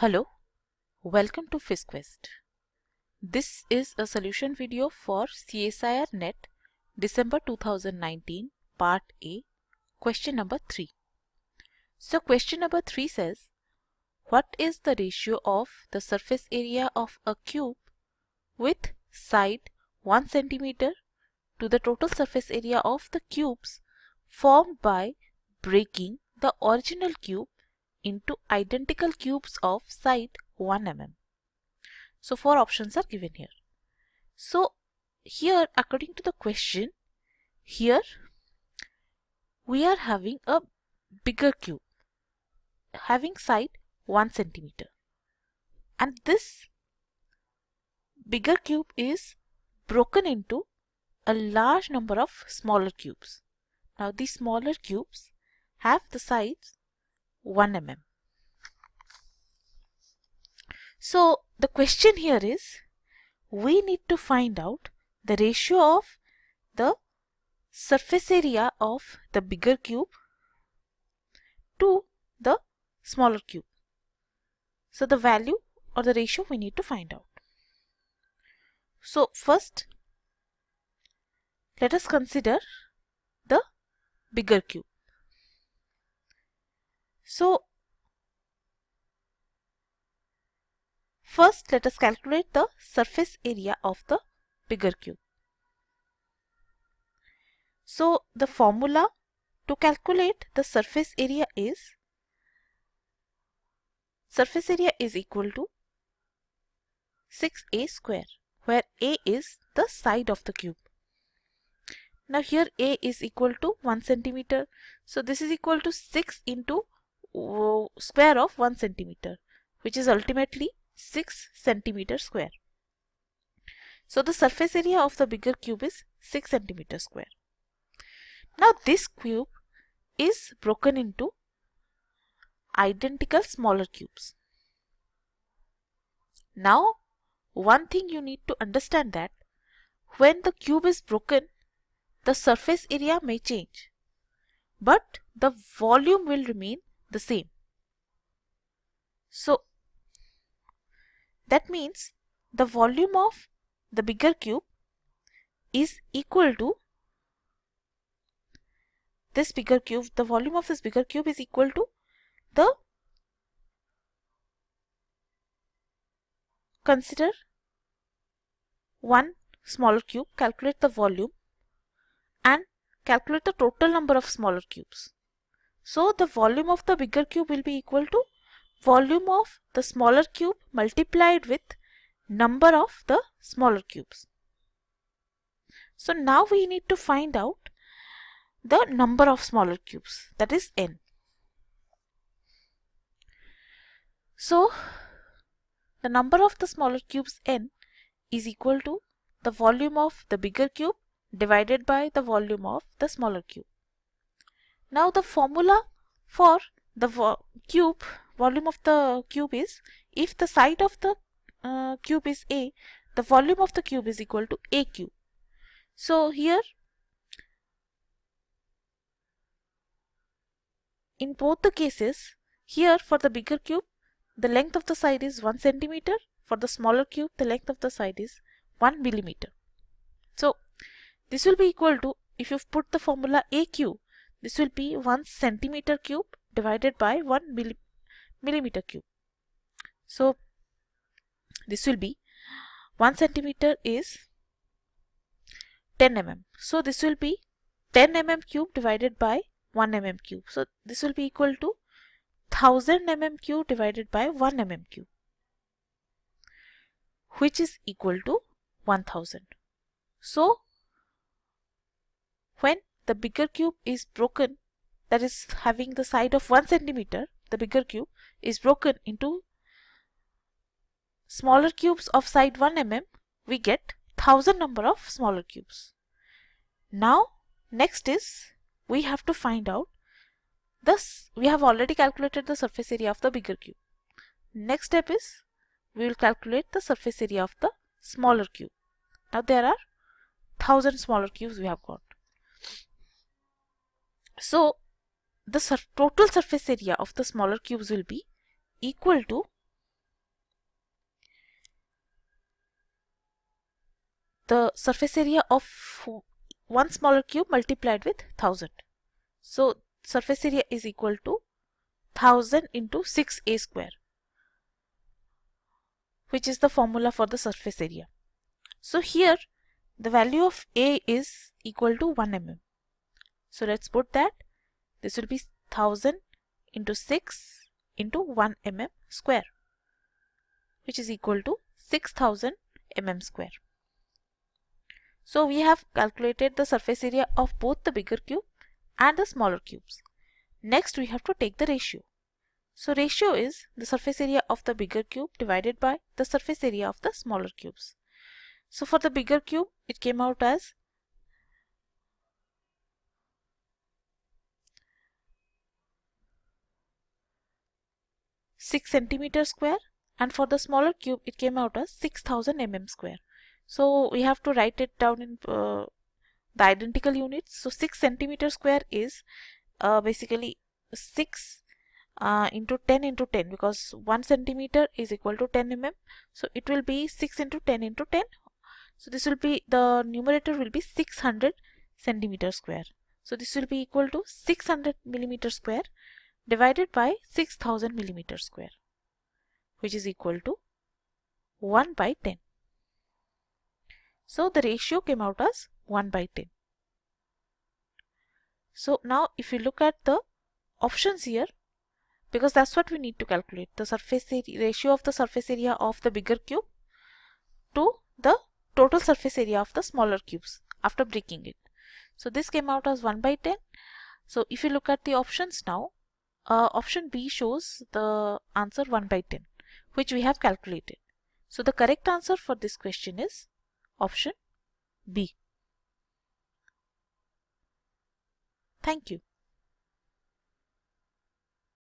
Hello, welcome to PhyzQuest. This is a solution video for CSIR NET December 2019 Part A, question number 3. So question number 3 says, what is the ratio of the surface area of a cube with side 1 centimeter to the total surface area of the cubes formed by breaking the original cube into identical cubes of side 1 mm. So 4 options are given here. So here, according to the question, here we are having a bigger cube having side 1 centimeter, and this bigger cube is broken into a large number of smaller cubes. Now these smaller cubes have the size 1 mm. So the question here is, we need to find out the ratio of the surface area of the bigger cube to the smaller cube. So the value or the ratio we need to find out. So first, let us consider the bigger cube. So first let us calculate the surface area of the bigger cube. So the formula to calculate the surface area is equal to 6a square, where a is the side of the cube. Now here a is equal to 1 centimeter. So this is equal to 6 into square of 1 centimeter, which is ultimately 6 centimeter square. So the surface area of the bigger cube is 6 centimeter square. Now this cube is broken into identical smaller cubes. Now one thing you need to understand, that when the cube is broken, the surface area may change, but the volume will remain the same. So that means the volume of the bigger cube is equal to this bigger cube. The volume of this bigger cube is equal to the, consider one smaller cube, calculate the volume and calculate the total number of smaller cubes. So the volume of the bigger cube will be equal to volume of the smaller cube multiplied with number of the smaller cubes. So now we need to find out the number of smaller cubes, that is n. So the number of the smaller cubes n is equal to the volume of the bigger cube divided by the volume of the smaller cube. Now the formula for the volume of the cube is, if the side of the cube is a, the volume of the cube is equal to a cube. So here in both the cases, here for the bigger cube the length of the side is 1 centimeter, for the smaller cube the length of the side is 1 millimeter. So this will be equal to, if you put the formula a cube, this will be 1 centimeter cube divided by 1 millimeter cube. So this will be 1 centimeter is 10 mm. So this will be 10 mm cube divided by 1 mm cube. So this will be equal to 1000 mm cube divided by 1 mm cube, which is equal to 1000. So when the bigger cube is broken, that is having the side of 1 centimeter, the bigger cube is broken into smaller cubes of side 1 mm, we get 1000 number of smaller cubes. Now next is, we have to find out this. We have already calculated the surface area of the bigger cube. Next step is, we will calculate the surface area of the smaller cube. Now there are 1000 smaller cubes we have got. So the total surface area of the smaller cubes will be equal to the surface area of one smaller cube multiplied with 1000. So surface area is equal to 1000 into 6a square, which is the formula for the surface area. So here the value of a is equal to 1 mm. So let's put that. This will be 1000 into 6 into 1 mm square, which is equal to 6000 mm square. So we have calculated the surface area of both the bigger cube and the smaller cubes. Next we have to take the ratio. So ratio is the surface area of the bigger cube divided by the surface area of the smaller cubes. So for the bigger cube it came out as 6 centimeter square, and for the smaller cube it came out as 6000 mm square. So we have to write it down in the identical units. So 6 centimeter square is basically 6 into 10 into 10, because 1 centimeter is equal to 10 mm. So it will be 6 into 10 into 10. So this will be, the numerator will be 600 centimeter square. So this will be equal to 600 millimeter square divided by 6000 millimeter square, which is equal to 1 by 10. So the ratio came out as 1 by 10. So now if you look at the options here, because that's what we need to calculate, the surface area, ratio of the surface area of the bigger cube to the total surface area of the smaller cubes after breaking it. So this came out as 1 by 10. So if you look at the options now, option B shows the answer 1 by 10, which we have calculated. So the correct answer for this question is option B. Thank you.